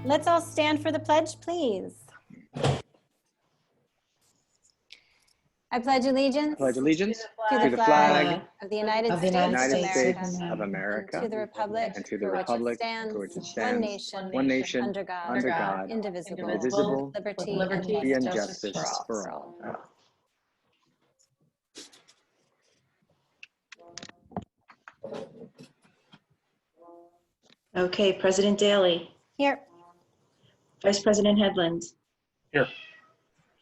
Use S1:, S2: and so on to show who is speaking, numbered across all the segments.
S1: Let's all stand for the pledge, please. I pledge allegiance
S2: I pledge allegiance
S1: to the flag of the United States
S2: of America,
S1: and to the republic for which it stands, one nation, under God, indivisible, with liberty and justice for all.
S3: Okay, President Daly.
S1: Here.
S3: Vice President Headland.
S2: Here.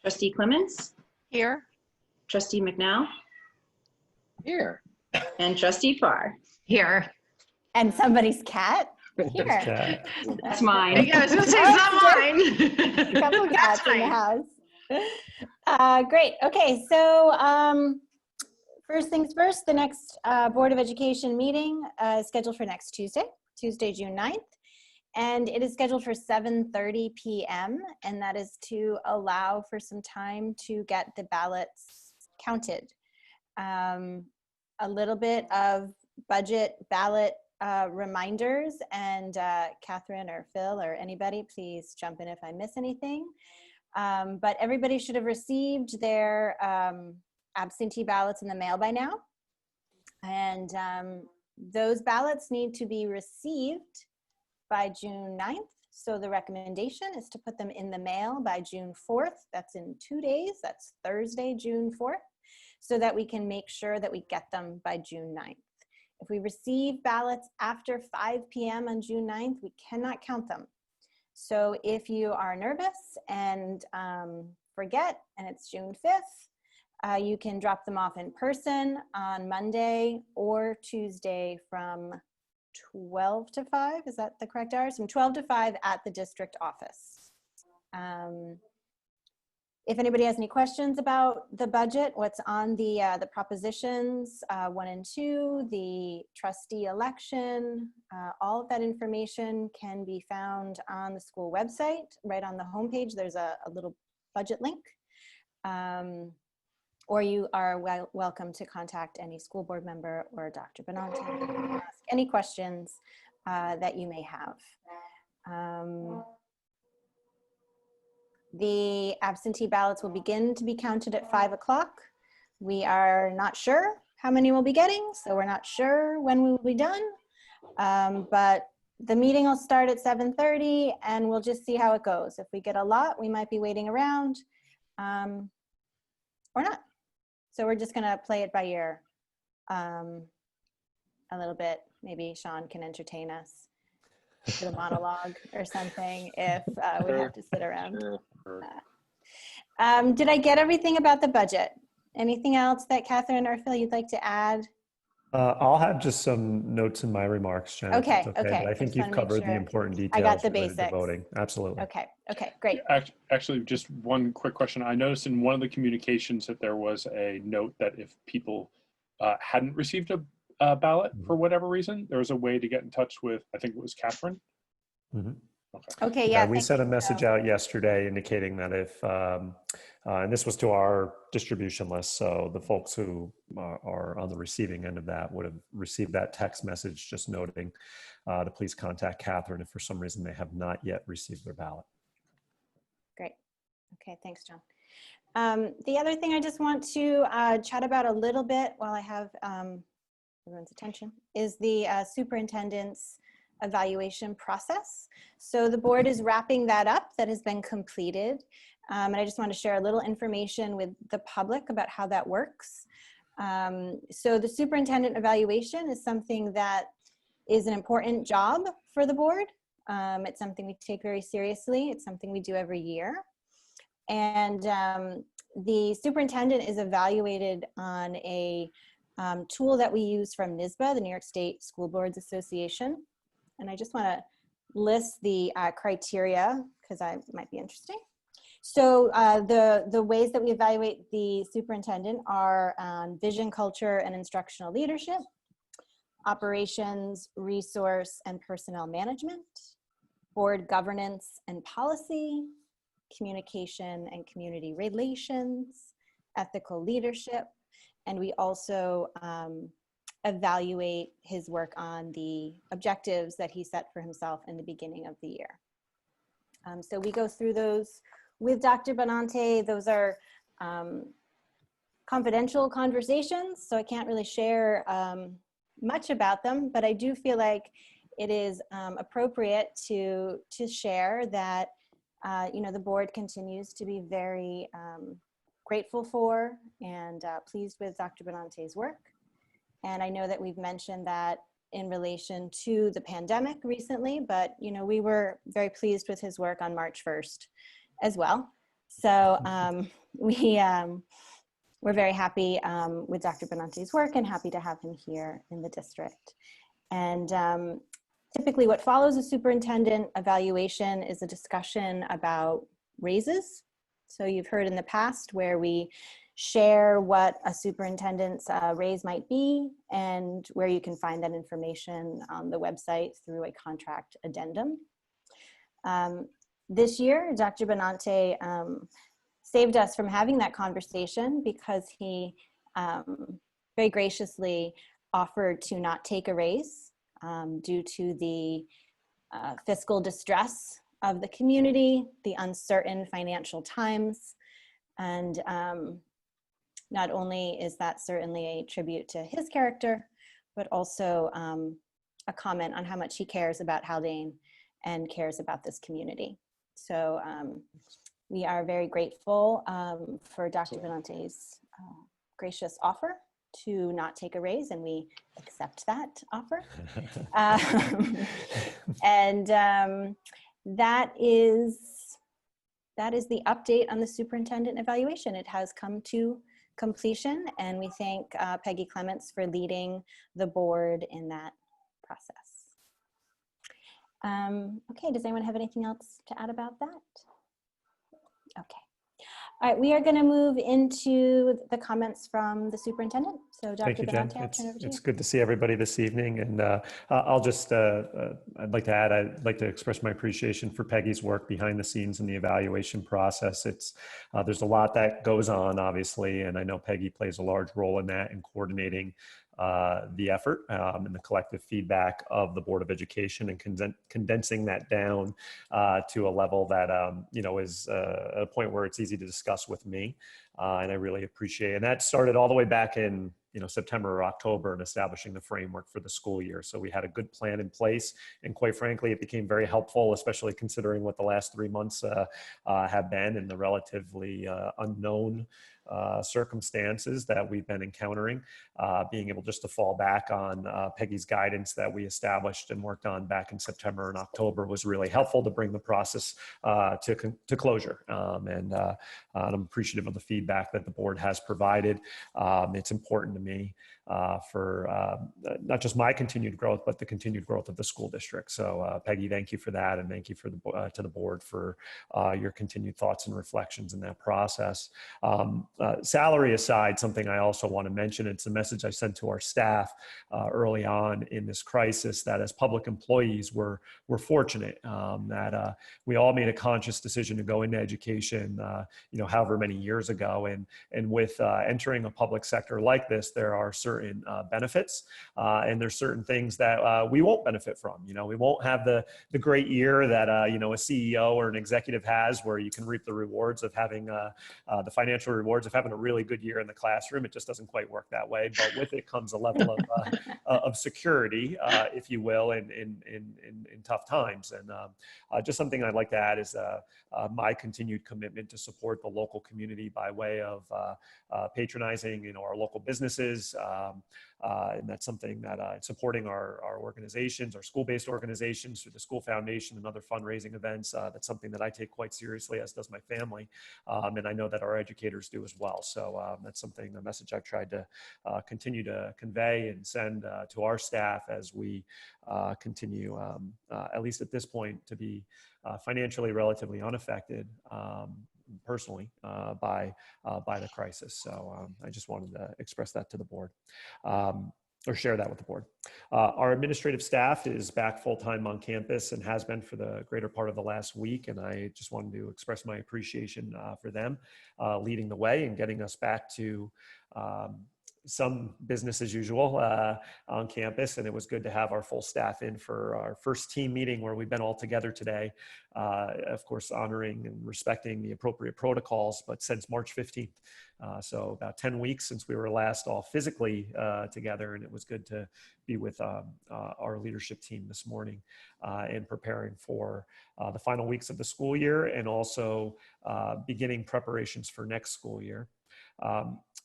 S3: Trustee Clements.
S4: Here.
S3: Trustee McNow.
S2: Here.
S3: And Trustee Farr.
S4: Here.
S1: And somebody's cat? Here.
S2: Cat.
S3: That's mine.
S4: Yeah, I was going to say it's not mine.
S1: A couple cats in the house. Great. Okay, so first things first, the next Board of Education meeting is scheduled for next Tuesday, June 9th. And it is scheduled for 7:30 p.m. And that is to allow for some time to get the ballots counted. A little bit of budget ballot reminders, and Catherine or Phil or anybody, please jump in if I miss anything. But everybody should have received their absentee ballots in the mail by now. And those ballots need to be received by June 9th. So the recommendation is to put them in the mail by June 4th. That's in 2 days. That's Thursday, June 4th, so that we can make sure that we get them by June 9th. If we receive ballots after 5 p.m. on June 9th, we cannot count them. So if you are nervous and forget, and it's June 5th, you can drop them off in person on Monday or Tuesday from 12 to 5, is that the correct hours? From 12 to 5 at the district office. If anybody has any questions about the budget, what's on the propositions 1 and 2, the trustee election, all of that information can be found on the school website. Right on the homepage, there's a little budget link. Or you are welcome to contact any school board member or Dr. Benante and ask any questions that you may have. The absentee ballots will begin to be counted at 5 o'clock. We are not sure how many we'll be getting, so we're not sure when we will be done. But the meeting will start at 7:30 and we'll just see how it goes. If we get a lot, we might be waiting around or not. So we're just gonna play it by ear a little bit. Maybe Sean can entertain us with a monologue or something if we have to sit around. Did I get everything about the budget? Anything else that Catherine or Phil you'd like to add?
S5: I'll have just some notes in my remarks, Jen.
S1: Okay.
S5: But I think you've covered the important details.
S1: I got the
S5: related to
S1: basics.
S5: voting. Absolutely.
S1: Okay, great.
S6: Actually, just one quick question. I noticed in one of the communications that there was a note that if people hadn't received a ballot for whatever reason, there was a way to get in touch with, I think it was Catherine.
S5: Mm-hmm.
S1: Okay, yeah.
S5: We sent a message out yesterday indicating that if, and this was to our distribution list, so the folks who are on the receiving end of that would have received that text message just noting to please contact Catherine if for some reason they have not yet received their ballot.
S1: Great. Okay, thanks, John. The other thing I just want to chat about a little bit while I have everyone's attention is the superintendent's evaluation process. So the board is wrapping that up. That has been completed. And I just want to share a little information with the public about how that works. So the superintendent evaluation is something that is an important job for the board. It's something we take very seriously. It's something we do every year. And the superintendent is evaluated on a tool that we use from NYSBA, the New York State School Boards Association. And I just want to list the criteria because it might be interesting. So the ways that we evaluate the superintendent are vision, culture, and instructional leadership, operations, resource, and personnel management, board governance and policy, communication and community relations, ethical leadership, and we also evaluate his work on the objectives that he set for himself in the beginning of the year. So we go through those with Dr. Benante. Those are confidential conversations, so I can't really share much about them, but I do feel like it is appropriate to share that the board continues to be very grateful for and pleased with Dr. Benante's work. And I know that we've mentioned that in relation to the pandemic recently, but we were very pleased with his work on March 1st as well. So we're very happy with Dr. Benante's work and happy to have him here in the district. And typically what follows a superintendent evaluation is a discussion about raises. So you've heard in the past where we share what a superintendent's raise might be and where you can find that information on the website through a contract addendum. This year, Dr. Benante saved us from having that conversation because he very graciously offered to not take a raise due to the fiscal distress of the community, the uncertain financial times, and not only is that certainly a tribute to his character, but also a comment on how much he cares about Haldane and cares about this community. So we are very grateful for Dr. Benante's gracious offer to not take a raise, and we accept that offer. And that is the update on the superintendent evaluation. It has come to completion, and we thank Peggy Clements for leading the board in that process. Okay, does anyone have anything else to add about that? Okay. All right, we are going to move into the comments from the superintendent. So Dr.
S5: Thank you, Jen.
S1: Benante, I'll turn over to you.
S5: It's good to see everybody this evening. And I'll just, I'd like to express my appreciation for Peggy's work behind the scenes in the evaluation process. There's a lot that goes on, obviously, and I know Peggy plays a large role in that, in coordinating the effort and the collective feedback of the Board of Education and condensing that down to a level that is a point where it's easy to discuss with me, and I really appreciate it. And that started all the way back in September or October in establishing the framework for the school year. So we had a good plan in place, and quite frankly, it became very helpful, especially considering what the last 3 months have been and the relatively unknown circumstances that we've been encountering. Being able just to fall back on Peggy's guidance that we established and worked on back in September and October was really helpful to bring the process to closure. And I'm appreciative of the feedback that the board has provided. It's important to me for not just my continued growth, but the continued growth of the school district. So Peggy, thank you for that, and thank you for to the board for your continued thoughts and reflections in that process. Salary aside, something I also want to mention, it's a message I sent to our staff early on in this crisis, that as public employees, we're fortunate that we all made a conscious decision to go into education, however many years ago. And with entering a public sector like this, there are certain benefits, and there's certain things that we won't benefit from. We won't have the great year that a CEO or an executive has, where you can reap the rewards of having the financial rewards of having a really good year in the classroom. It just doesn't quite work that way. But with it comes a level of security, if you will, in tough times. And just something I'd like to add is my continued commitment to support the local community by way of patronizing, our local businesses. And that's something that supporting our organizations, our school-based organizations through the School Foundation and other fundraising events. That's something that I take quite seriously, as does my family. And I know that our educators do as well. So that's a message I've tried to continue to convey and send to our staff as we continue, at least at this point, to be financially relatively unaffected personally by the crisis. So I just wanted to express that to the board, or share that with the board. Our administrative staff is back full-time on campus and has been for the greater part of the last week. And I just wanted to express my appreciation for them leading the way and getting us back to some business as usual on campus, and it was good to have our full staff in for our first team meeting where we've been all together today. Of course, honoring and respecting the appropriate protocols, but since March 15th. So about 10 weeks since we were last all physically together, and it was good to be with our leadership team this morning and preparing for the final weeks of the school year and also beginning preparations for next school year.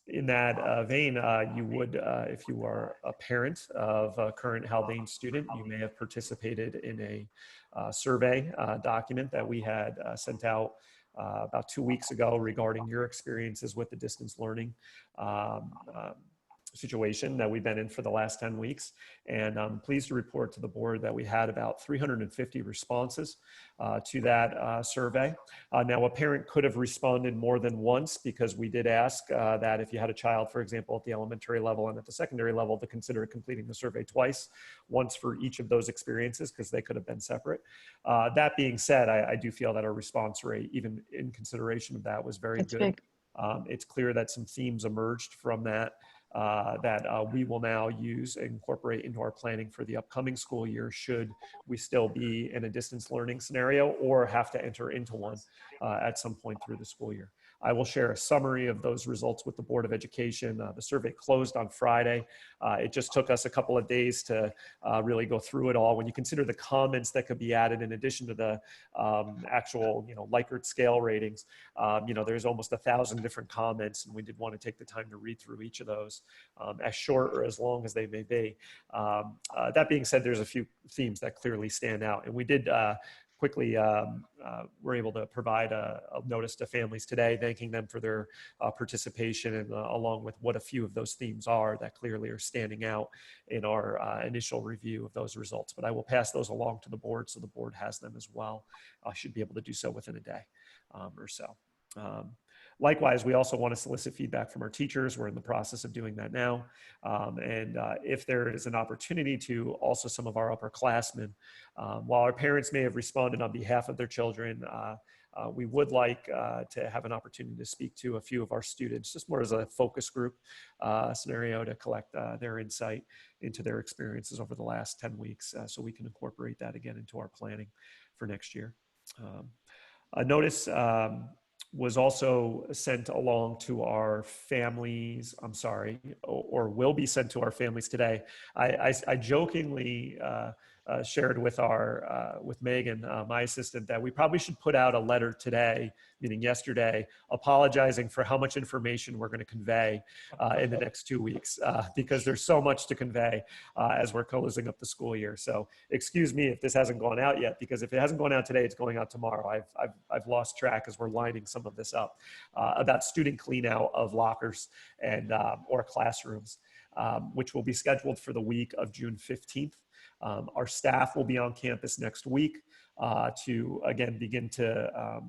S5: In that vein, you would, if you are a parent of a current Haldane student, you may have participated in a survey document that we had sent out about 2 weeks ago regarding your experiences with the distance learning situation that we've been in for the last 10 weeks. And I'm pleased to report to the board that we had about 350 responses to that survey. Now, a parent could have responded more than once because we did ask that if you had a child, for example, at the elementary level and at the secondary level, to consider completing the survey twice, once for each of those experiences, because they could have been separate. That being said, I do feel that our response rate, even in consideration of that, was very good. It's clear that some themes emerged from that that we will now use and incorporate into our planning for the upcoming school year should we still be in a distance learning scenario or have to enter into one at some point through the school year. I will share a summary of those results with the Board of Education. The survey closed on Friday. It just took us a couple of days to really go through it all. When you consider the comments that could be added in addition to the actual, Likert scale ratings, there's almost 1,000 different comments, and we did want to take the time to read through each of those, as short or as long as they may be. That being said, there's a few themes that clearly stand out, and we did quickly were able to provide a notice to families today, thanking them for their participation, and along with what a few of those themes are that clearly are standing out in our initial review of those results. But I will pass those along to the board so the board has them as well. I should be able to do so within a day or so. Likewise, we also want to solicit feedback from our teachers. We're in the process of doing that now. And if there is an opportunity to, also some of our upperclassmen, while our parents may have responded on behalf of their children, we would like to have an opportunity to speak to a few of our students, just more as a focus group scenario to collect their insight into their experiences over the last 10 weeks so we can incorporate that again into our planning for next year. A notice was also sent along to our families, or will be sent to our families today. I jokingly shared with with Megan, my assistant, that we probably should put out a letter today, meaning yesterday, apologizing for how much information we're going to convey in the next 2 weeks, because there's so much to convey as we're closing up the school year. So excuse me if this hasn't gone out yet, because if it hasn't gone out today, it's going out tomorrow. I've lost track as we're lining some of this up about student clean out of lockers and or classrooms, which will be scheduled for the week of June 15th. Our staff will be on campus next week to, again, begin to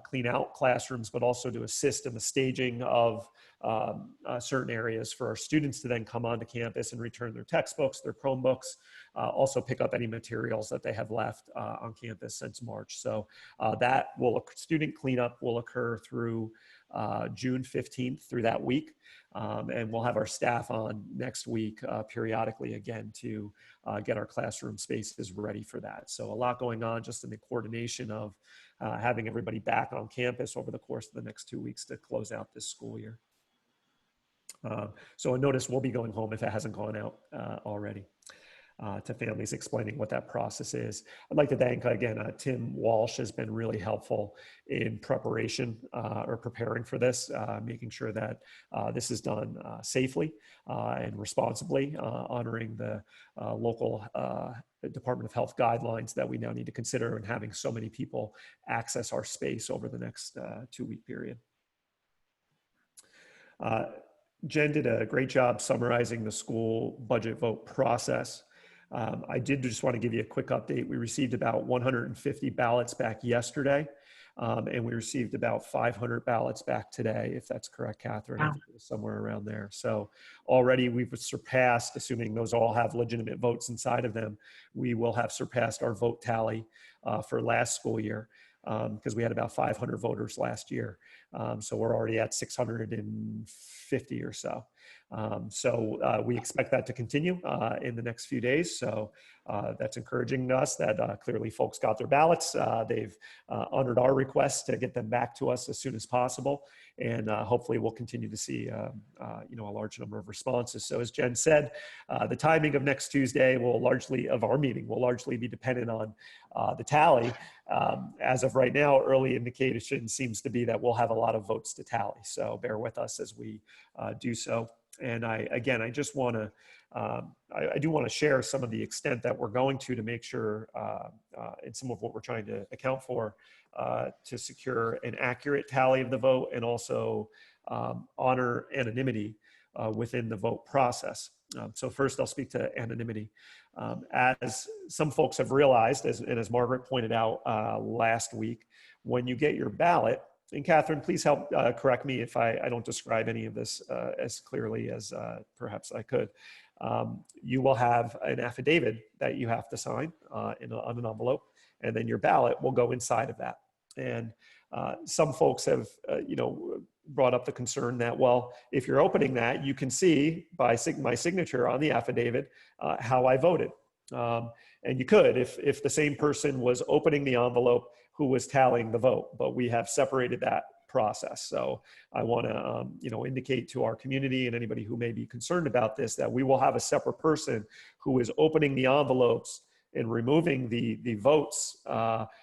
S5: clean out classrooms, but also to assist in the staging of certain areas for our students to then come onto campus and return their textbooks, their Chromebooks, also pick up any materials that they have left on campus since March. So student cleanup will occur through June 15th through that week. And we'll have our staff on next week periodically again to get our classroom spaces ready for that. So a lot going on just in the coordination of having everybody back on campus over the course of the next 2 weeks to close out this school year. So a notice will be going home if it hasn't gone out already. To families explaining what that process is. I'd like to thank again, Tim Walsh has been really helpful in preparation or preparing for this, making sure that this is done safely and responsibly, honoring the local Department of Health guidelines that we now need to consider and having so many people access our space over the next 2-week period. Jen did a great job summarizing the school budget vote process. I did just want to give you a quick update. We received about 150 ballots back yesterday, and we received about 500 ballots back today, if that's correct, Catherine.
S4: Wow.
S5: I think it was somewhere around there. So already we've surpassed, assuming those all have legitimate votes inside of them, we will have surpassed our vote tally for last school year, because we had about 500 voters last year. So we're already at 650 or so. So we expect that to continue in the next few days. So that's encouraging to us that clearly folks got their ballots. They've honored our request to get them back to us as soon as possible. And hopefully we'll continue to see a large number of responses. So as Jen said, the timing of next Tuesday of our meeting will largely be dependent on the tally. As of right now, early indication seems to be that we'll have a lot of votes to tally. So bear with us as we do so. And I just want to, I do want to share some of the extent that we're going to make sure, and some of what we're trying to account for to secure an accurate tally of the vote and also honor anonymity within the vote process. So first I'll speak to anonymity. As some folks have realized, as Margaret pointed out last week, when you get your ballot, and Catherine, please help correct me if I don't describe any of this as clearly as perhaps I could. You will have an affidavit that you have to sign on an envelope, and then your ballot will go inside of that. And some folks have, brought up the concern that, well, if you're opening that, you can see by my signature on the affidavit how I voted. And you could if the same person was opening the envelope who was tallying the vote, but we have separated that process. So I want to, indicate to our community and anybody who may be concerned about this, that we will have a separate person who is opening the envelopes and removing the votes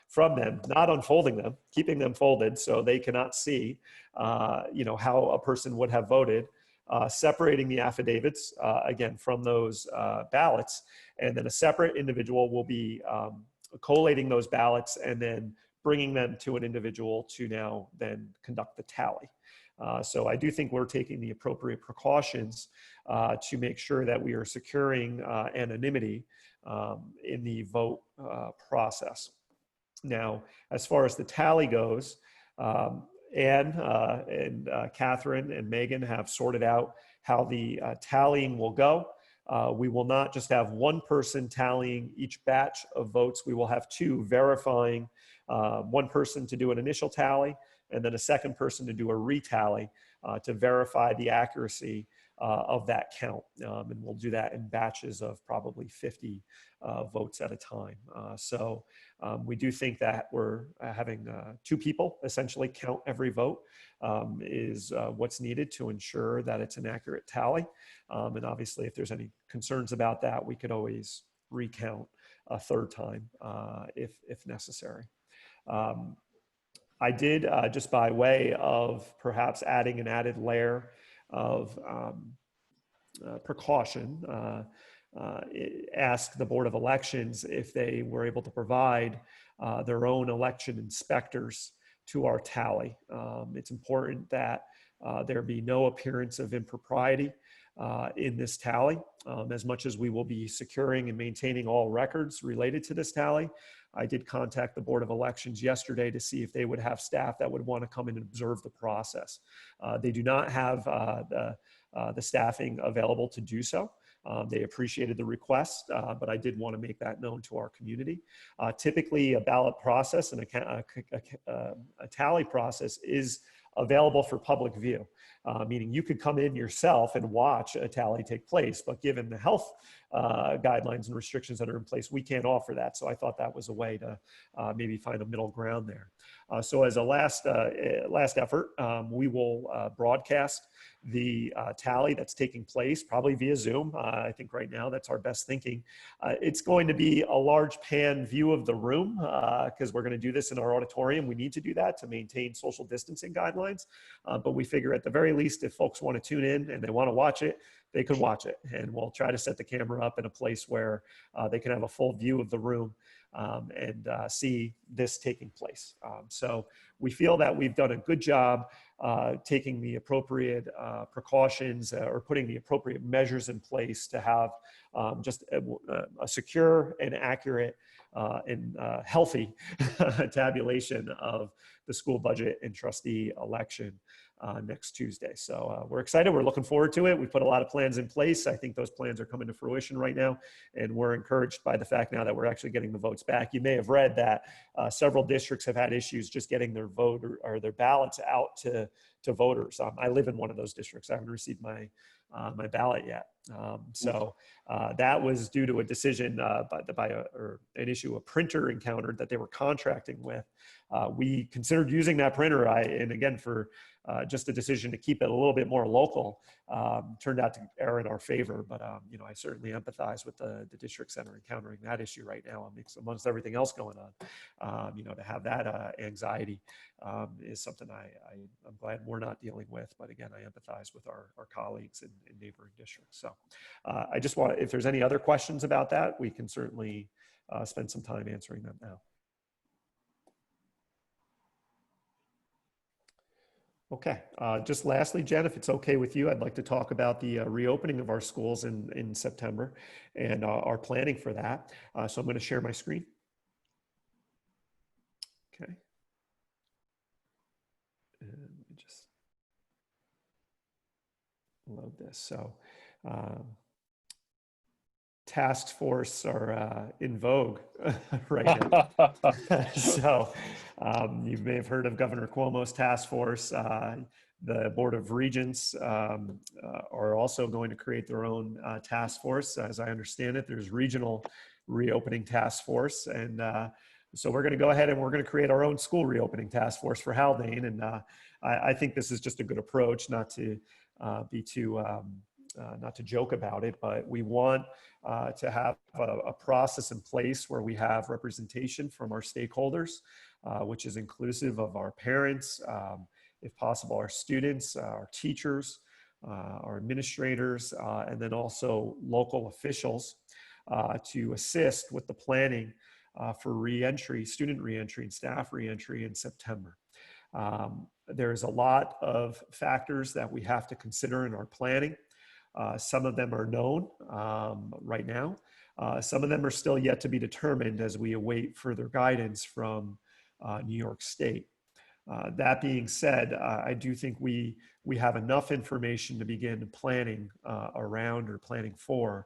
S5: from them, not unfolding them, keeping them folded so they cannot see, how a person would have voted, separating the affidavits, again, from those ballots. And then a separate individual will be collating those ballots and then bringing them to an individual to now then conduct the tally. So I do think we're taking the appropriate precautions to make sure that we are securing anonymity in the vote process. Now, as far as the tally goes, Anne and Catherine and Megan have sorted out how the tallying will go. We will not just have one person tallying each batch of votes. We will have two verifying, one person to do an initial tally and then a second person to do a retally to verify the accuracy of that count. And we'll do that in batches of probably 50 votes at a time. So we do think that we're having two people essentially count every vote is what's needed to ensure that it's an accurate tally. And obviously, if there's any concerns about that, we could always recount a third time if necessary. I did, just by way of perhaps adding an added layer of precaution, ask the Board of Elections if they were able to provide their own election inspectors to our tally. It's important that there be no appearance of impropriety in this tally. As much as we will be securing and maintaining all records related to this tally, I did contact the Board of Elections yesterday to see if they would have staff that would want to come in and observe the process. They do not have the staffing available to do so. They appreciated the request, but I did want to make that known to our community. Typically, a ballot process and a tally process is available for public view, meaning you could come in yourself and watch a tally take place, but given the health guidelines and restrictions that are in place, we can't offer that. So I thought that was a way to maybe find a middle ground there. So as a last effort, we will broadcast the tally that's taking place, probably via Zoom. I think right now that's our best thinking. It's going to be a large pan view of the room because we're going to do this in our auditorium. We need to do that to maintain social distancing guidelines. But we figure at the very least, if folks want to tune in and they want to watch it, they could watch it. And we'll try to set the camera up in a place where they can have a full view of the room and see this taking place. So we feel that we've done a good job taking the appropriate precautions or putting the appropriate measures in place to have just a secure and accurate and healthy tabulation of the school budget and trustee election next Tuesday. So we're excited. We're looking forward to it. We put a lot of plans in place. I think those plans are coming to fruition right now. And we're encouraged by the fact now that we're actually getting the votes back. You may have read that several districts have had issues just getting their vote or their ballots out to voters. I live in one of those districts. I haven't received my my ballot yet. So that was due to a decision or an issue a printer encountered that they were contracting with. We considered using that printer, and again, for just a decision to keep it a little bit more local, turned out to err in our favor. But you know, I certainly empathize with the districts that are encountering that issue right now, amongst everything else going on. You know, to have that anxiety is something I'm glad we're not dealing with. But again, I empathize with our colleagues in neighboring districts. So I just want, if there's any other questions about that, we can certainly spend some time answering them now. Okay, just lastly, Jen, if it's okay with you, I'd like to talk about the reopening of our schools in September and our planning for that. So I'm going to share my screen. Okay. And let me just load this. So task force are in vogue right now. So you may have heard of Governor Cuomo's task force. The Board of Regents are also going to create their own task force. As I understand it, there's regional reopening task force. And so we're going to go ahead and we're going to create our own school reopening task force for Haldane. And I think this is just a good approach, not to be too, not to joke about it, but we want to have a process in place where we have representation from our stakeholders, which is inclusive of our parents, if possible, our students, our teachers, our administrators, and then also local officials to assist with the planning for reentry, student reentry and staff reentry in September. There's a lot of factors that we have to consider in our planning. Some of them are known right now. Some of them are still yet to be determined as we await further guidance from New York State. That being said, I do think we have enough information to begin planning around or planning for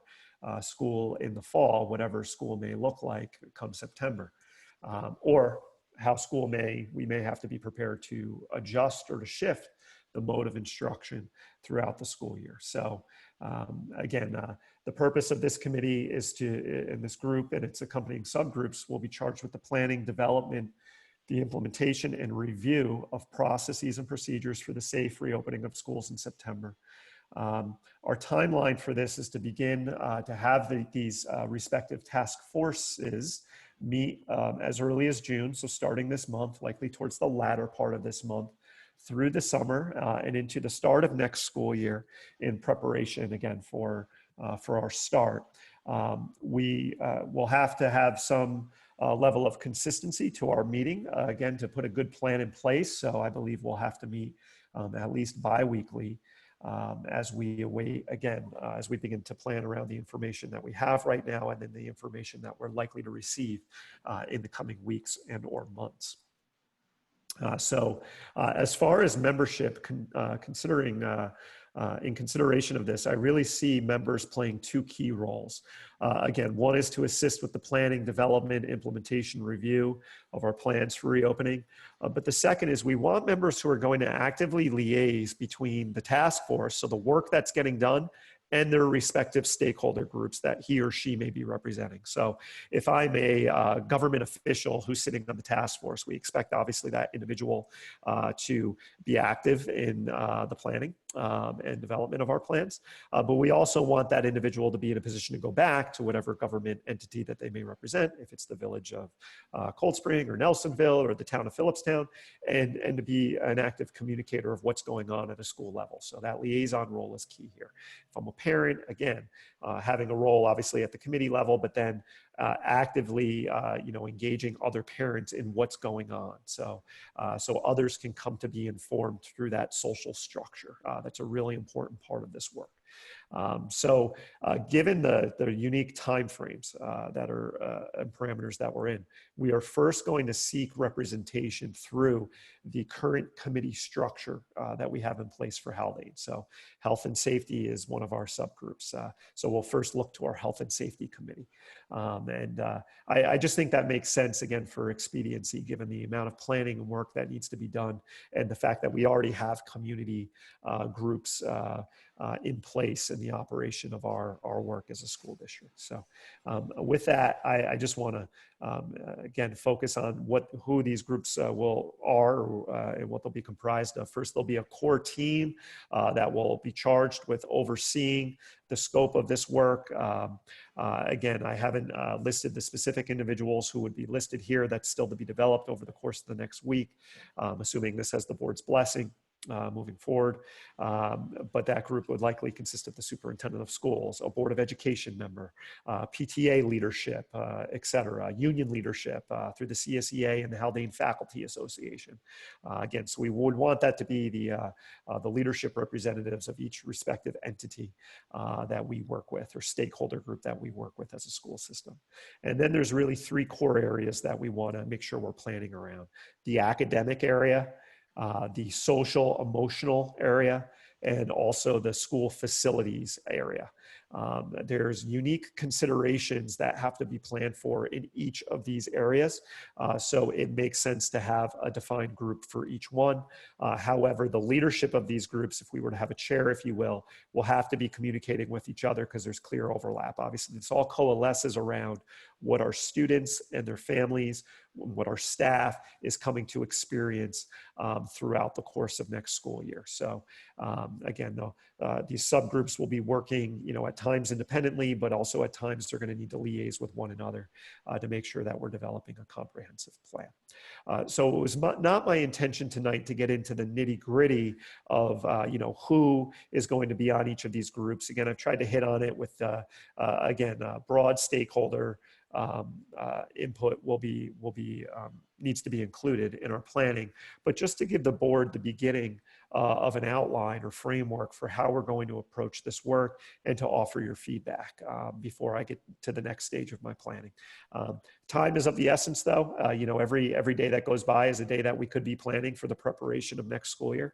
S5: school in the fall, whatever school may look like come September, or how we may have to be prepared to adjust or to shift the mode of instruction throughout the school year. So again, the purpose of this committee is in this group and its accompanying subgroups will be charged with the planning, development, the implementation and review of processes and procedures for the safe reopening of schools in September. Our timeline for this is to begin to have these respective task forces meet as early as June. So starting this month, likely towards the latter part of this month, through the summer and into the start of next school year in preparation again for our start. We will have to have some level of consistency to our meeting, again, to put a good plan in place. So I believe we'll have to meet at least bi-weekly as we await, again, as we begin to plan around the information that we have right now and then the information that we're likely to receive in the coming weeks and or months. So as far as membership, in consideration of this, I really see members playing two key roles. Again, one is to assist with the planning, development, implementation, review of our plans for reopening. But the second is we want members who are going to actively liaise between the task force, so the work that's getting done, and their respective stakeholder groups that he or she may be representing. So if I'm a government official who's sitting on the task force, we expect obviously that individual to be active in the planning and development of our plans. But we also want that individual to be in a position to go back to whatever government entity that they may represent, if it's the village of Cold Spring or Nelsonville or the town of Phillipstown, and to be an active communicator of what's going on at a school level. So that liaison role is key here. If I'm a parent, again, having a role obviously at the committee level, but then actively engaging other parents in what's going on. So others can come to be informed through that social structure. That's a really important part of this work. Given the unique timeframes that are and parameters that we're in, we are first going to seek representation through the current committee structure that we have in place for Haldane. So health and safety is one of our subgroups. So we'll first look to our health and safety committee. I just think that makes sense, again, for expediency, given the amount of planning and work that needs to be done and the fact that we already have community groups in place in the operation of our work as a school district. So with that, I just want to, again, focus on who these groups and what they'll be comprised of. First, there'll be a core team that will be charged with overseeing the scope of this work. Again, I haven't listed the specific individuals who would be listed here. That's still to be developed over the course of the next week, assuming this has the board's blessing. Moving forward. But that group would likely consist of the superintendent of schools, a board of education member, PTA leadership, et cetera, union leadership through the CSEA and the Haldane Faculty Association. Again, so we would want that to be the leadership representatives of each respective entity that we work with, or stakeholder group that we work with as a school system. And then there's really three core areas that we want to make sure we're planning around: the academic area, the social emotional area, and also the school facilities area. There's unique considerations that have to be planned for in each of these areas. So it makes sense to have a defined group for each one. However, the leadership of these groups, if we were to have a chair, if you will have to be communicating with each other because there's clear overlap. Obviously, this all coalesces around what our students and their families, what our staff is coming to experience throughout the course of next school year. So again, these subgroups will be working, at times independently, but also at times they're going to need to liaise with one another to make sure that we're developing a comprehensive plan. So it was not my intention tonight to get into the nitty gritty of, who is going to be on each of these groups. Again, I've tried to hit on it with, broad stakeholder input needs to be included in our planning, but just to give the board the beginning of an outline or framework for how we're going to approach this work and to offer your feedback before I get to the next stage of my planning. Time is of the essence, though. Every day that goes by is a day that we could be planning for the preparation of next school year.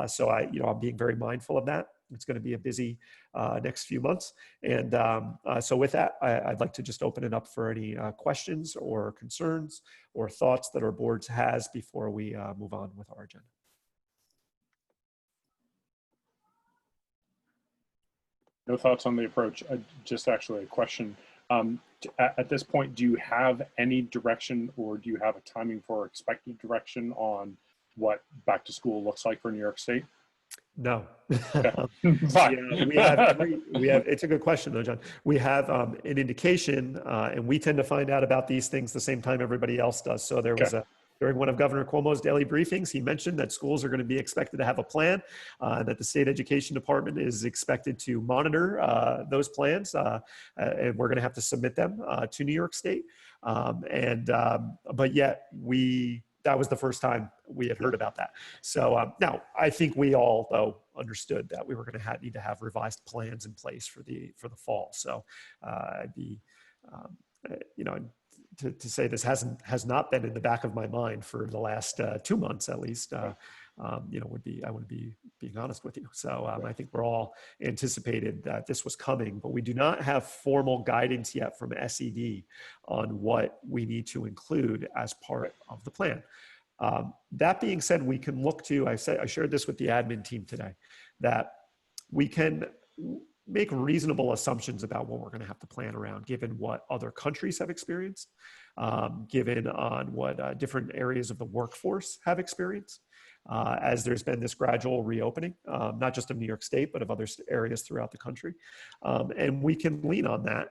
S5: So I'm being very mindful of that. It's going to be a busy next few months. And so with that, I'd like to just open it up for any questions or concerns or thoughts that our board has before we move on with our agenda.
S6: No thoughts on the approach. Just actually a question. At this point, do you have any direction, or do you have a timing for expected direction on what back to school looks like for New York State?
S5: No.
S6: Fine.
S5: we have, it's a good question though, John. We have an indication, and we tend to find out about these things the same time everybody else does. So there was during one of Governor Cuomo's daily briefings, he mentioned that schools are going to be expected to have a plan, that the state education department is expected to monitor those plans, and we're going to have to submit them to New York State. But yet that was the first time we had heard about that. So now I think we all, though, understood that we were going to need to have revised plans in place for the fall. So I'd be, to say this has not been in the back of my mind for the last 2 months at least. I would be being honest with you. So I think we're all anticipated that this was coming, but we do not have formal guidance yet from SED on what we need to include as part of the plan. That being said, we can look to, I shared this with the admin team today, that we can make reasonable assumptions about what we're going to have to plan around, given what other countries have experienced, given on what different areas of the workforce have experienced, as there's been this gradual reopening, not just of New York State, but of other areas throughout the country. And we can lean on that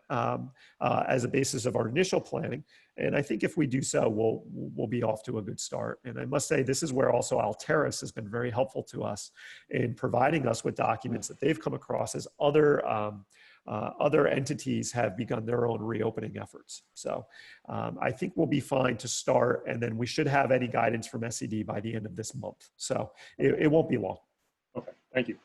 S5: as a basis of our initial planning. And I think if we do so, we'll be off to a good start. And I must say, this is where also Alteris has been very helpful to us in providing us with documents that they've come across as other entities have begun their own reopening efforts. So I think we'll be fine to start, and then we should have any guidance from SED by the end of this month. So it won't be long.
S6: Okay, thank you.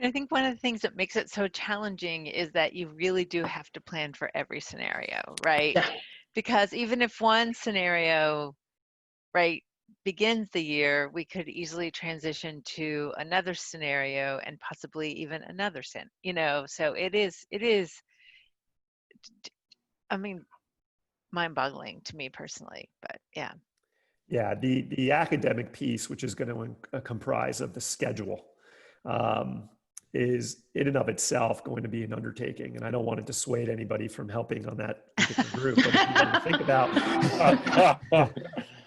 S4: I think one of the things that makes it so challenging is that you really do have to plan for every scenario, right?
S2: Yeah.
S4: Because even if one scenario, right, begins the year, we could easily transition to another scenario and possibly even another so it is I mean, mind-boggling to me personally, but yeah.
S5: Yeah, the academic piece, which is going to comprise of the schedule, is in and of itself going to be an undertaking. And I don't want to dissuade anybody from helping on that particular group. But if you were to think about,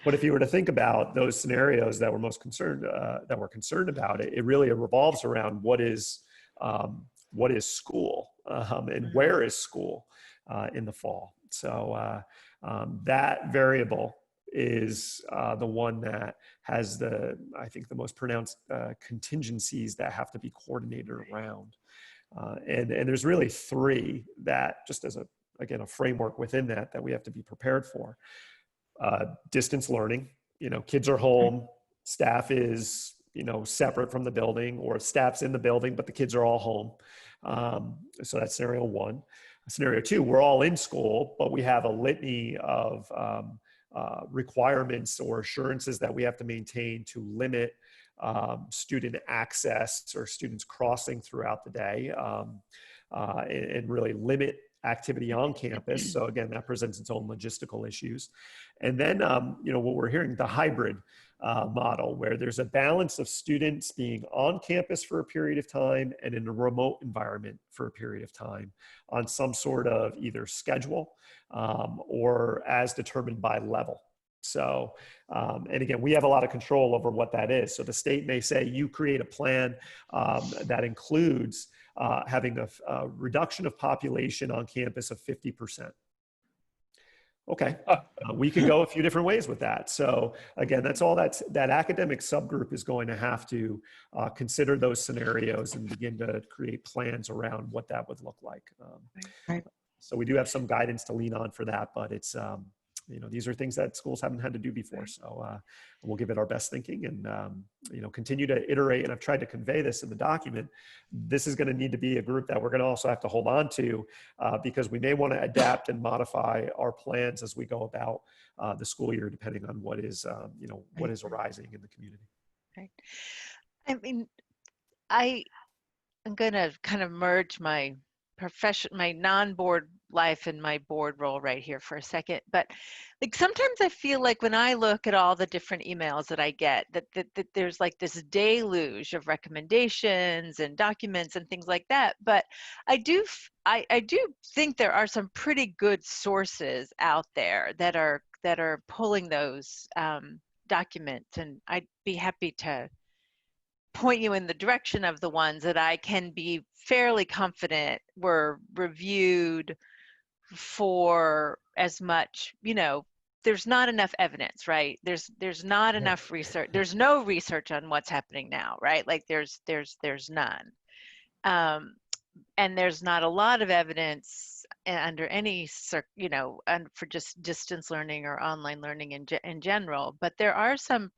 S5: but if you were to think about those scenarios that we're most concerned, about, it really revolves around what is school and where is school in the fall. So that variable is the one that has I think the most pronounced contingencies that have to be coordinated around. And there's really three that, just as a framework within that we have to be prepared for. Distance learning, kids are home, staff is, separate from the building, or staff's in the building, but the kids are all home. So that's scenario one. Scenario two, we're all in school, but we have a litany of requirements or assurances that we have to maintain to limit student access or students crossing throughout the day, and really limit activity on campus. So again, that presents its own logistical issues. And then, what we're hearing, the hybrid model, where there's a balance of students being on campus for a period of time and in a remote environment for a period of time on some sort of either schedule or as determined by level. So, and again, we have a lot of control over what that is. So the state may say, you create a plan that includes having a reduction of population on campus of 50%. Okay, we could go a few different ways with that. So again, that's all that academic subgroup is going to have to consider those scenarios and begin to create plans around what that would look like.
S3: Right.
S5: So we do have some guidance to lean on for that, but it's, these are things that schools haven't had to do before. So we'll give it our best thinking and, continue to iterate. And I've tried to convey this in the document. This is going to need to be a group that we're going to also have to hold on to because we may want to adapt and modify our plans as we go about the school year, depending on what is, what is arising in the community.
S4: Right. I mean, I'm going to kind of merge my my non-board life and my board role right here for a second. But like sometimes I feel like when I look at all the different emails that I get, that there's like this deluge of recommendations and documents and things like that. But I do think there are some pretty good sources out there that are pulling those documents, and I'd be happy to point you in the direction of the ones that I can be fairly confident were reviewed for as much, there's not enough evidence, right? There's not enough research. There's no research on what's happening now, right? Like there's none. And there's not a lot of evidence under any, and for just distance learning or online learning in general, but there are some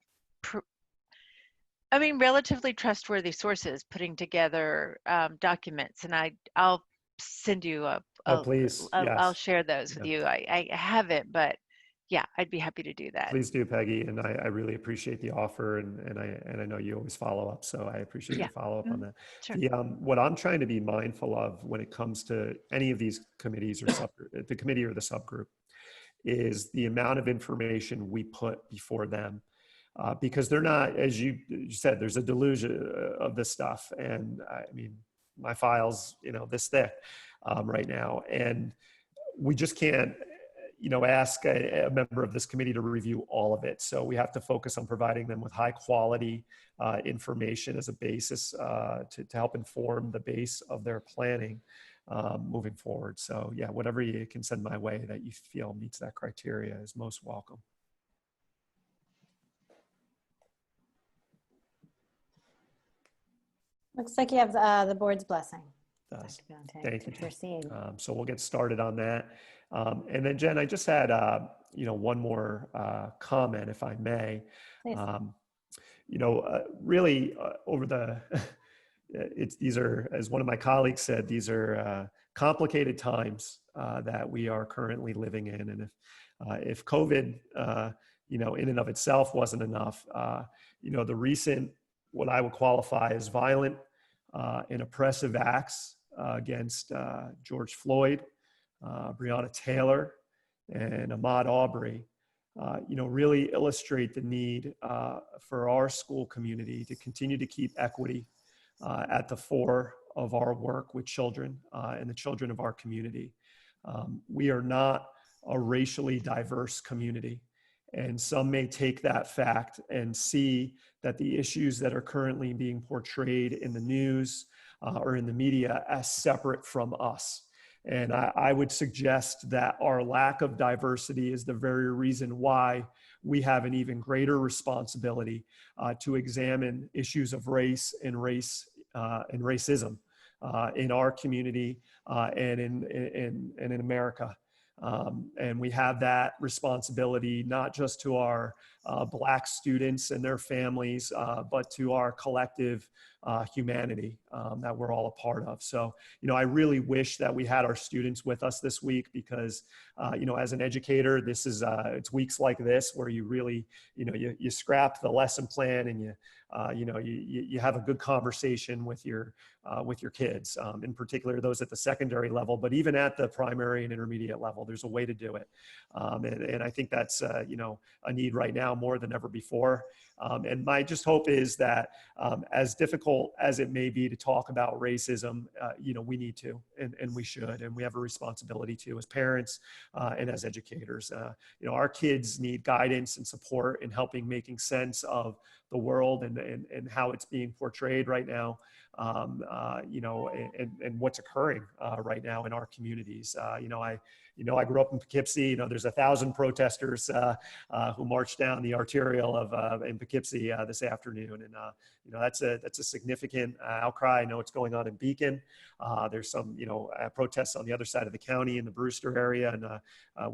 S4: relatively trustworthy sources putting together documents, and I'll send you
S5: Please.
S4: I'll
S5: Yes.
S4: share those with you. I haven't, but yeah, I'd be happy to do that.
S5: Please do, Peggy, and I really appreciate the offer, and I know you always follow up, so I appreciate your follow up on that.
S4: Sure.
S5: What I'm trying to be mindful of when it comes to any of these committees or the committee or the subgroup is the amount of information we put before them. Because they're not, as you said, there's a deluge of this stuff. And my file's, this thick right now. And we just can't, ask a member of this committee to review all of it. So we have to focus on providing them with high quality information as a basis to help inform the base of their planning moving forward. So yeah, whatever you can send my way that you feel meets that criteria is most welcome.
S1: Looks like you have the board's blessing.
S5: Does.
S1: Benante,
S5: Thank you.
S1: proceed.
S5: So we'll get started on that. And then Jen, I just had, one more comment, if I may.
S1: Please.
S5: Really over these are, as one of my colleagues said, these are complicated times that we are currently living in. And if COVID, in and of itself wasn't enough, the recent, what I would qualify as violent and oppressive acts against George Floyd, Breonna Taylor, and Ahmaud Arbery, really illustrate the need for our school community to continue to keep equity at the fore of our work with children and the children of our community. We are not a racially diverse community. And some may take that fact and see that the issues that are currently being portrayed in the news or in the media as separate from us. And I would suggest that our lack of diversity is the very reason why we have an even greater responsibility to examine issues of race and racism in our community and in America. And we have that responsibility not just to our Black students and their families, but to our collective humanity that we're all a part of. So, I really wish that we had our students with us this week because, as an educator, this is, it's weeks like this where you really, you scrap the lesson plan and you have a good conversation with your kids, in particular those at the secondary level, but even at the primary and intermediate level, there's a way to do it. And I think that's, a need right now more than ever before. And my just hope is that as difficult as it may be to talk about racism, we need to, and we should, and we have a responsibility to as parents and as educators. Our kids need guidance and support in helping making sense of the world and how it's being portrayed right now, and what's occurring right now in our communities. I grew up in Poughkeepsie. There's 1,000 protesters who marched down the arterial in Poughkeepsie this afternoon, and that's a significant outcry. I know what's going on in Beacon. There's some protests on the other side of the county in the Brewster area, and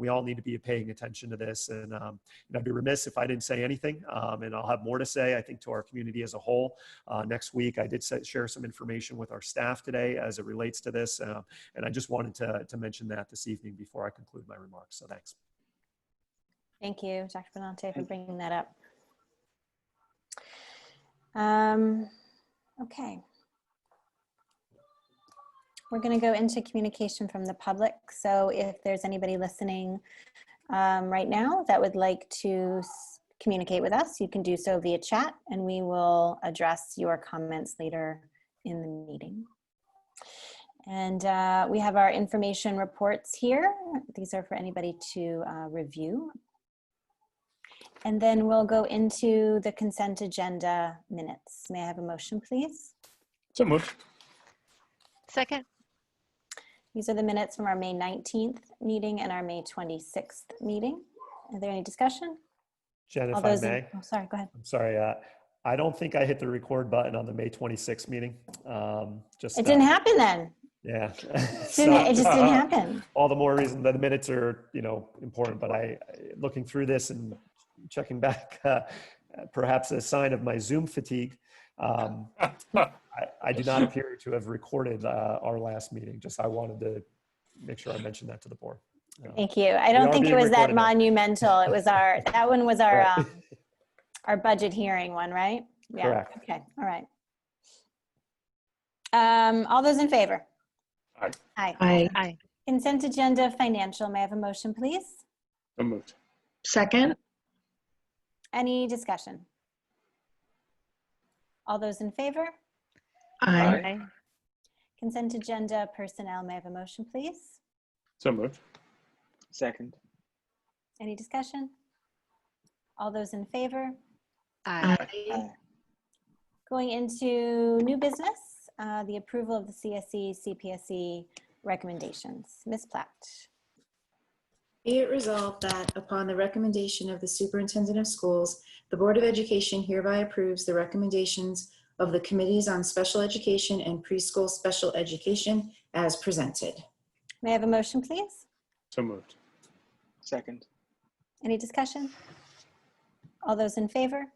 S5: we all need to be paying attention to this. And I'd be remiss if I didn't say anything, and I'll have more to say, I think, to our community as a whole. Next week, I did share some information with our staff today as it relates to this, and I just wanted to mention that this evening before I conclude my remarks. So thanks.
S1: Thank you, Dr. Benante, for bringing that up. Okay. We're going to go into communication from the public. So if there's anybody listening right now that would like to communicate with us, you can do so via chat, and we will address your comments later in the meeting. And we have our information reports here. These are for anybody to review. And then we'll go into the consent agenda minutes. May I have a motion, please?
S6: So moved.
S4: Second.
S1: These are the minutes from our May 19th meeting and our May 26th meeting. Are there any discussion?
S5: Jen,
S1: All
S5: if I
S1: those
S5: may.
S1: oh, sorry, go ahead.
S5: I'm sorry. I don't think I hit the record button on the May 26th meeting.
S1: It didn't happen then.
S5: Yeah.
S1: It just didn't happen.
S5: All the more reason that the minutes are, important, but looking through this and checking back, perhaps a sign of my Zoom fatigue. I do not appear to have recorded our last meeting. I wanted to make sure I mentioned that to the board.
S1: Thank you. I don't think it was that monumental. It was that one was our,
S5: right.
S1: Our budget hearing one, right? Yeah.
S5: Correct.
S1: Okay. All right. All those in favor?
S6: Aye.
S1: Aye.
S3: Aye.
S4: Aye.
S1: Consent agenda financial. May I have a motion, please?
S6: So moved.
S3: Second.
S1: Any discussion? All those in favor?
S3: Aye.
S4: Aye.
S1: Consent agenda personnel. May I have a motion, please?
S6: So moved.
S2: Second.
S1: Any discussion? All those in favor?
S3: Aye.
S1: Going into new business, the approval of the CSE, CPSE recommendations. Ms. Platt.
S7: Be it resolved that upon the recommendation of the Superintendent of Schools, the Board of Education hereby approves the recommendations of the Committees on Special Education and Preschool Special Education as presented.
S1: May I have a motion, please?
S6: So moved.
S2: Second.
S1: Any discussion? All those in favor?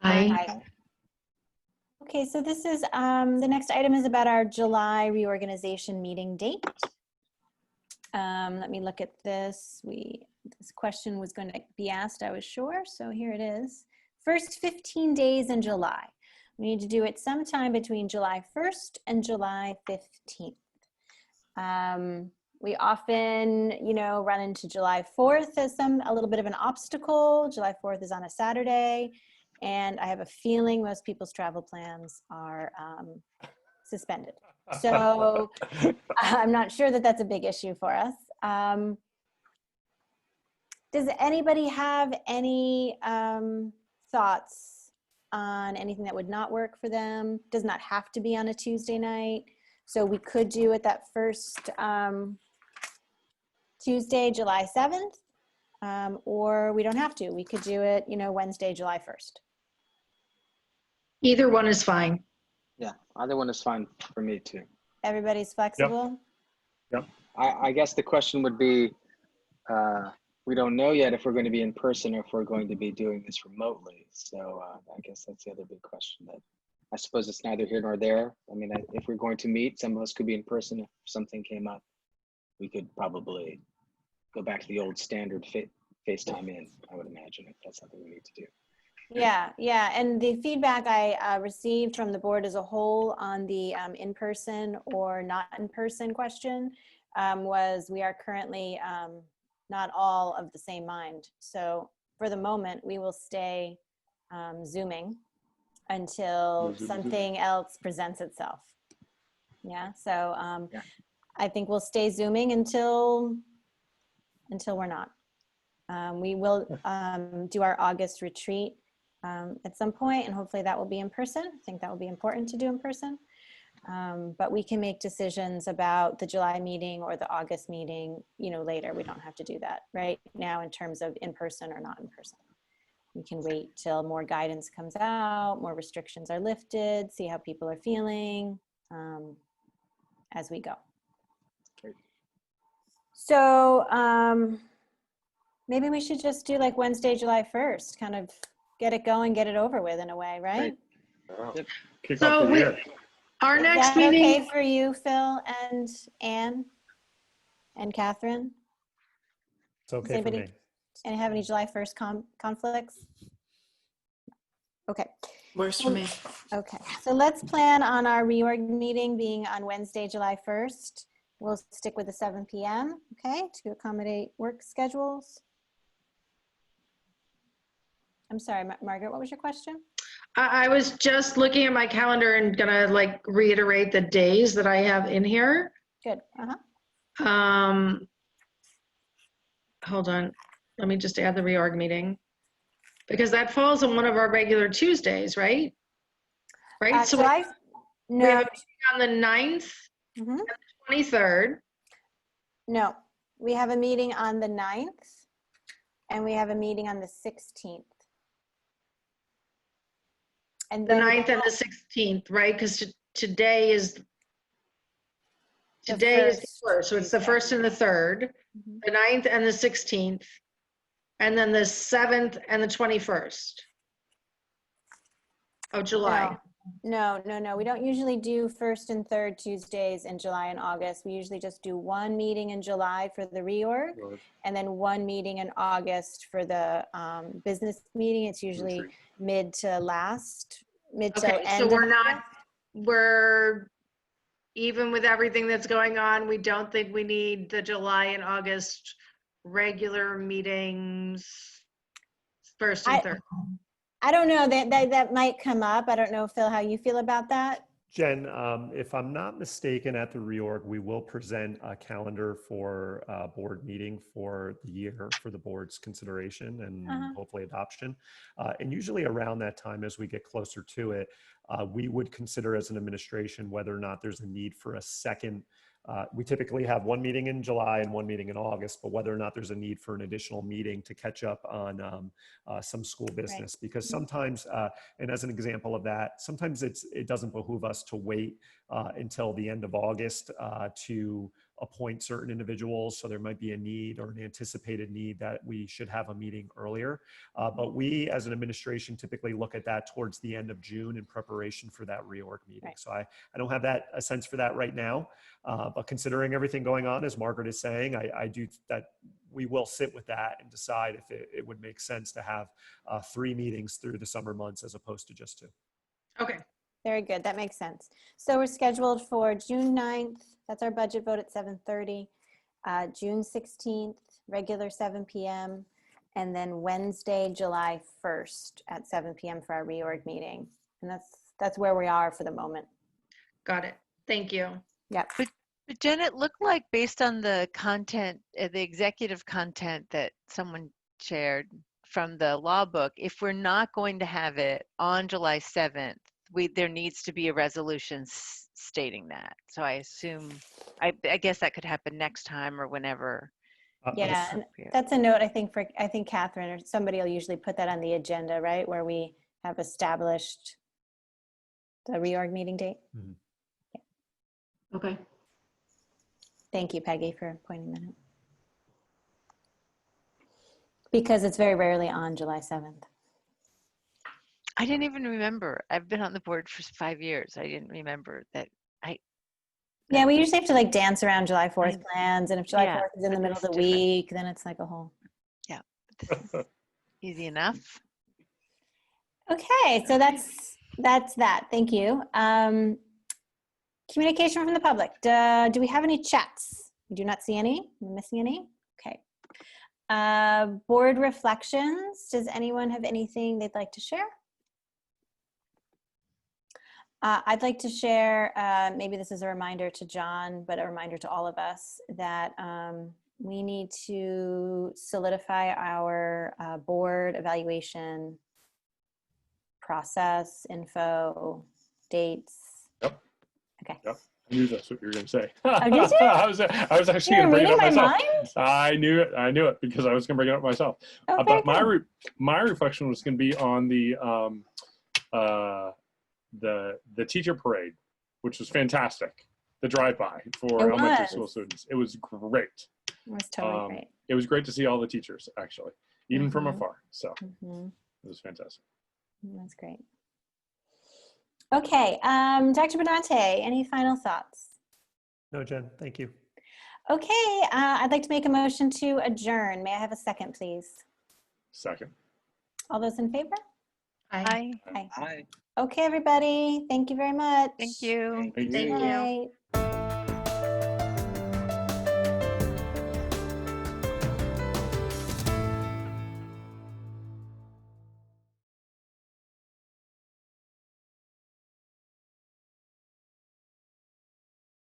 S3: Aye.
S1: Okay, so this is, the next item is about our July reorganization meeting date. Let me look at this. This question was going to be asked, I was sure, so here it is. First 15 days in July. We need to do it sometime between July 1st and July 15th. We often, run into July 4th as a little bit of an obstacle. July 4th is on a Saturday. And I have a feeling most people's travel plans are suspended. So I'm not sure that that's a big issue for us. Does anybody have any thoughts on anything that would not work for them? Does not have to be on a Tuesday night. So we could do it that first Tuesday, July 7th, or we don't have to. We could do it, Wednesday, July 1st.
S3: Either one is fine.
S2: Yeah, either one is fine for me too.
S1: Everybody's flexible?
S2: I guess the question would be, we don't know yet if we're going to be in person or if we're going to be doing this remotely. So I guess that's the other big question. That I suppose it's neither here nor there. I mean, if we're going to meet, some of us could be in person. If something came up, we could probably go back to the old standard FaceTime in, I would imagine, if that's something we need to do.
S1: Yeah. And the feedback I received from the board as a whole on the in-person or not in-person question was we are currently not all of the same mind. So for the moment, we will stay Zooming until something else presents itself. Yeah. So I think we'll stay Zooming until we're not. We will do our August retreat at some point, and hopefully that will be in person. I think that will be important to do in person. But we can make decisions about the July meeting or the August meeting, later. We don't have to do that right now in terms of in person or not in person. We can wait till more guidance comes out, more restrictions are lifted, see how people are feeling as we go.
S2: Great.
S1: So maybe we should just do like Wednesday, July 1st, kind of get it going, get it over with in a way, right?
S2: Great.
S6: Kick
S3: So
S6: off the year.
S3: Our
S1: Is
S3: next
S1: that
S3: meeting,
S1: okay for you, Phil and Anne and Catherine?
S5: It's okay for
S1: anybody-
S5: me.
S1: And have any July 1st conflicts? Okay.
S7: Works for me.
S1: Okay, so let's plan on our reorg meeting being on Wednesday, July 1st. We'll stick with the 7 p.m., okay, to accommodate work schedules. I'm sorry, Margaret, what was your question?
S3: I was just looking at my calendar and gonna reiterate the days that I have in here.
S1: Good,
S3: Hold on, let me just add the reorg meeting. Because that falls on one of our regular Tuesdays, right? Right, so we have
S1: No,
S3: a meeting on the 9th,
S1: mhm.
S3: 23rd.
S1: No, we have a meeting on the 9th and we have a meeting on the 16th. And
S3: The
S1: then
S3: 9th and the 16th, right? Because today is the first, so it's the
S1: Tuesday.
S3: 1st and the 3rd,
S1: Mhm.
S3: the 9th and the 16th, and then the 7th and the 21st of July.
S1: No. We don't usually do 1st and 3rd Tuesdays in July and August. We usually just do one meeting in July for the reorg and then one meeting in August for the business meeting. It's usually mid to end.
S3: So we're even with everything that's going on, we don't think we need the July and August regular meetings 1st and 3rd.
S1: I don't know, that might come up. I don't know, Phil, how you feel about that.
S5: Jen, if I'm not mistaken, at the reorg, we will present a calendar for a board meeting for the year for the board's consideration and hopefully adoption. And usually around that time, as we get closer to it, we would consider as an administration whether or not there's a need for a second. We typically have one meeting in July and one meeting in August, but whether or not there's a need for an additional meeting to catch up on some school business, because sometimes, and as an example of that, sometimes it doesn't behoove us to wait until the end of August to appoint certain individuals. So there might be a need or an anticipated need that we should have a meeting earlier. But we as an administration typically look at that towards the end of June in preparation for that reorg meeting.
S1: Right.
S5: So I don't have a sense for that right now. But considering everything going on, as Margaret is saying, I do that we will sit with that and decide if it would make sense to have 3 meetings through the summer months as opposed to just 2.
S3: Okay.
S1: Very good, that makes sense. So we're scheduled for June 9th, that's our budget vote at 7:30, June 16th, regular 7 p.m., and then Wednesday, July 1st at 7 p.m. for our reorg meeting. And that's where we are for the moment.
S3: Got it. Thank you.
S1: Yep.
S4: But Jen, it looked like based on the content, the executive content that someone shared from the law book, if we're not going to have it on July 7th, there needs to be a resolution stating that. So I assume, I guess that could happen next time or whenever.
S1: Yeah, and that's a note I think Catherine or somebody will usually put that on the agenda, right? Where we have established the reorg meeting date.
S5: Mhm.
S7: Okay.
S1: Thank you, Peggy, for pointing that out. Because it's very rarely on July 7th.
S4: I didn't even remember. I've been on the board for 5 years. I didn't remember that.
S1: Yeah, we usually have to like dance around July 4th plans. And if July
S4: Yeah,
S1: 4th is in the
S4: but
S1: middle of the
S4: this is different.
S1: week, then it's like a whole.
S4: Yeah, but this is easy enough.
S1: Okay, so that's that. Thank you. Communication from the public. Do we have any chats? We do not see any. Am I missing any? Okay. Board reflections. Does anyone have anything they'd like to share? I'd like to share, maybe this is a reminder to John, but a reminder to all of us that we need to solidify our board evaluation process, info, dates.
S6: Yep.
S1: Okay.
S6: Yep. I knew that's what you were going to say.
S1: Oh, did you?
S6: I was actually
S1: You're
S6: going to bring it
S1: reading
S6: up
S1: my
S6: myself.
S1: mind?
S6: I knew it because I was going to bring it up myself.
S1: Oh, very
S6: But my
S1: good.
S6: my reflection was going to be on the teacher parade, which was fantastic. The drive-by for
S1: It
S6: elementary
S1: was.
S6: school students. It was great.
S1: It was totally great.
S6: It was great to see all the teachers, actually, even from
S1: Mhm.
S6: afar. So
S1: Mhm.
S6: it was fantastic.
S1: That's great. Okay, Dr. Benante, any final thoughts?
S5: No, Jen, thank you.
S1: Okay, I'd like to make a motion to adjourn. May I have a second, please?
S6: Second.
S1: All those in favor?
S3: Aye.
S4: Hi,
S1: Aye.
S2: Hi.
S1: Okay, everybody. Thank you very much.
S4: thank you.
S6: Thank
S3: Thank
S6: you.
S3: you.
S1: Night.